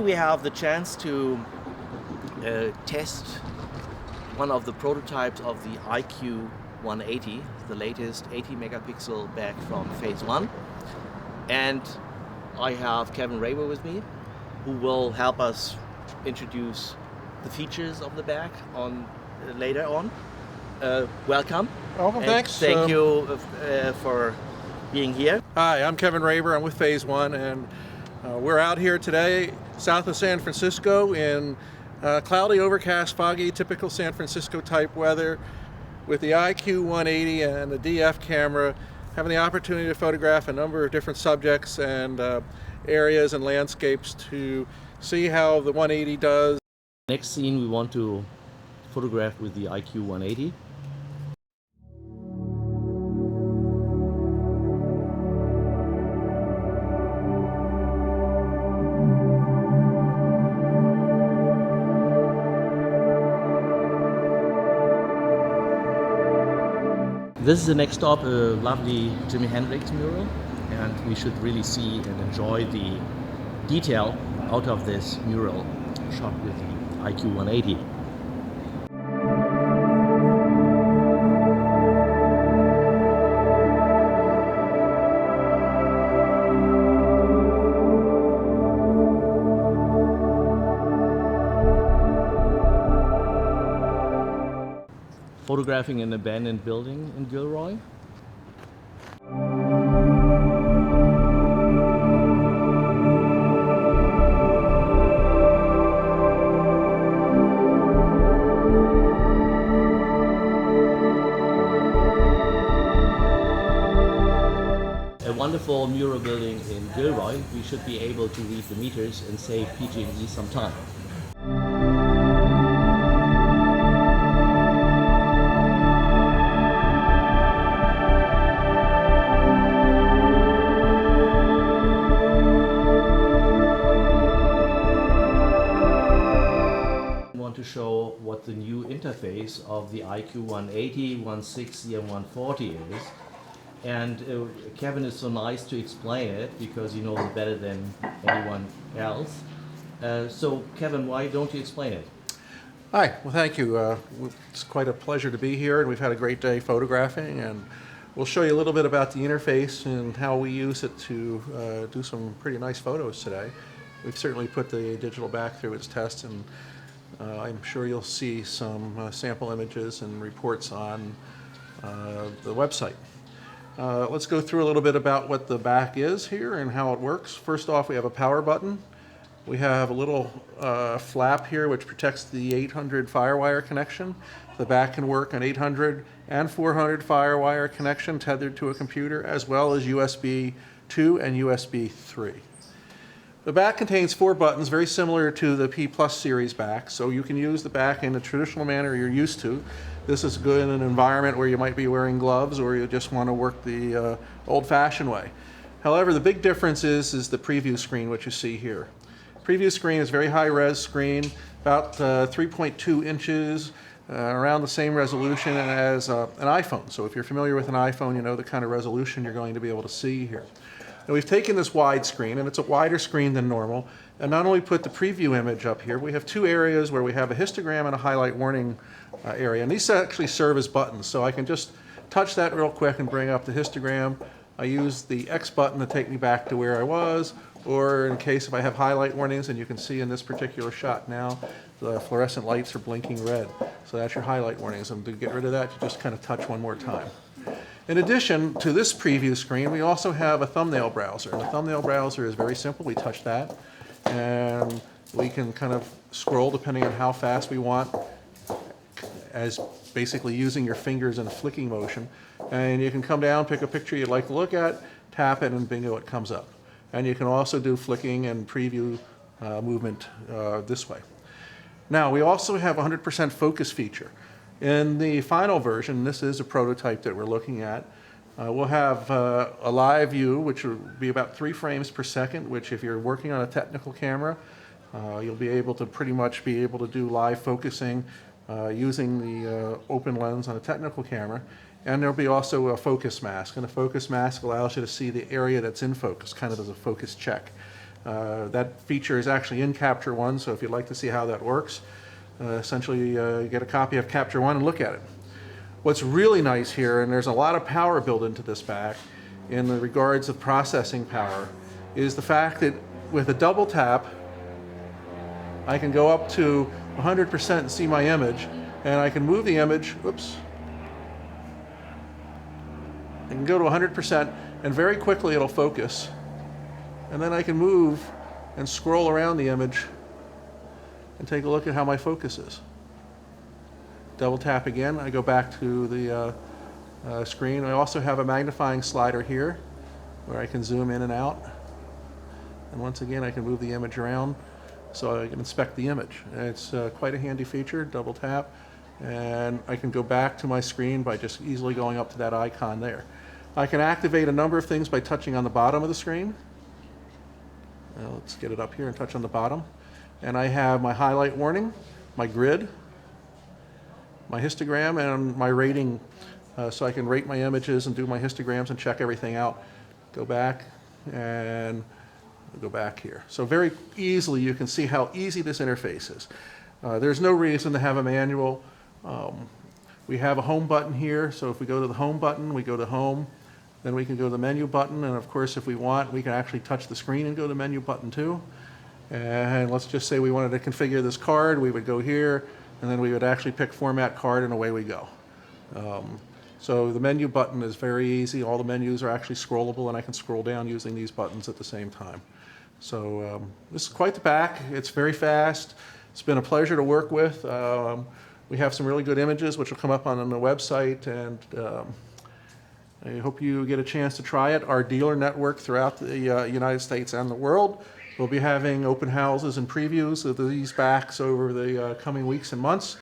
we have the chance to test one of the prototypes of the IQ180, the latest 80 megapixel bag from phase 1. And I have Kevin Raber with me, who will help us introduce the features of the bag later on. Welcome. Welcome, thanks. Thank you for being here. Hi, I'm Kevin Raber. I'm with Phase 1, and we're out here today south of San Francisco in cloudy, overcast, foggy, typical San Francisco type weather with the IQ180 and the DF camera, having the opportunity to photograph a number of different subjects and areas and landscapes to see how the 180 does. Next scene we want to photograph with the IQ180. This is the next stop, a lovely Jimi Hendrix mural, and we should really see and enjoy the detail out of this mural shot with the IQ180. Photographing an abandoned building in Gilroy. A wonderful mural building in Gilroy. We should be able to read the meters and save PG&E some time. To show what the new interface of the IQ180, 160 and 140 is. And Kevin is so nice to explain it because he knows it better than anyone else. So Kevin, why don't you explain it? Hi, well thank you. It's quite a pleasure to be here, and we've had a great day photographing, and we'll show you a little bit about the interface and how we use it to do some pretty nice photos today. We've certainly put the digital back through its test, and I'm sure you'll see some sample images and reports on the website. Let's go through a little bit about what the back is here and how it works. First off, we have a power button. We have a little flap here which protects the 800 FireWire connection. The back can work on 800 and 400 FireWire connection tethered to a computer, as well as USB 2 and USB 3. The back contains 4 buttons, very similar to the P Plus series back, so you can use the back in the traditional manner you're used to. This is good in an environment where you might be wearing gloves or you just want to work the old-fashioned way. However, the big difference is the preview screen, which you see here. Preview screen is a very high-res screen, about 3.2 inches, around the same resolution as an iPhone. So if you're familiar with an iPhone, you know the kind of resolution you're going to be able to see here. Now we've taken this wide screen, and it's a wider screen than normal, and not only put the preview image up here, we have 2 areas where we have a histogram and a highlight warning area, and these actually serve as buttons, so I can just touch that real quick and bring up the histogram. I use the X button to take me back to where I was, or in case if I have highlight warnings, and you can see in this particular shot now, the fluorescent lights are blinking red, so that's your highlight warnings, and to get rid of that, you just kind of touch one more time. In addition to this preview screen, we also have a thumbnail browser. And the thumbnail browser is very simple. We touch that, and we can kind of scroll depending on how fast we want, as basically using your fingers in a flicking motion. And you can come down, pick a picture you'd like to look at, tap it, and bingo, it comes up. And you can also do flicking and preview movement this way. Now, we also have a 100% focus feature. In the final version, this is a prototype that we're looking at, we'll have a live view, which will be about 3 frames per second, which if you're working on a technical camera, you'll be able to pretty much be able to do live focusing using the open lens on a technical camera. And there'll be also a focus mask, and a focus mask allows you to see the area that's in focus, kind of as a focus check. That feature is actually in Capture One, so if you'd like to see how that works, essentially get a copy of Capture One and look at it. What's really nice here, and there's a lot of power built into this back in the regards of processing power, is the fact that with a double tap, I can go up to 100% and see my image, and I can move the image, whoops, I can go to 100% and very quickly it'll focus. And then I can move and scroll around the image and take a look at how my focus is. Double tap again, I go back to the screen. I also have a magnifying slider here where I can zoom in and out. And once again, I can move the image around so I can inspect the image. It's quite a handy feature, double tap. And I can go back to my screen by just easily going up to that icon there. I can activate a number of things by touching on the bottom of the screen. Let's get it up here and touch on the bottom. And I have my highlight warning, my grid, my histogram, and my rating, so I can rate my images and do my histograms and check everything out. Go back and go back here. So very easily you can see how easy this interface is. There's no reason to have a manual. We have a home button here, so if we go to the home button, we go to home, then we can go to the menu button, and of course if we want, we can actually touch the screen and go to the menu button too. And let's just say we wanted to configure this card, we would go here, and then we would actually pick format card, and away we go. So the menu button is very easy. All the menus are actually scrollable, and I can scroll down using these buttons at the same time. So this is quite the back. It's very fast. It's been a pleasure to work with. We have some really good images which will come up on the website, and I hope you get a chance to try it. Our dealer network throughout the United States and the world will be having open houses and previews of these backs over the coming weeks and months.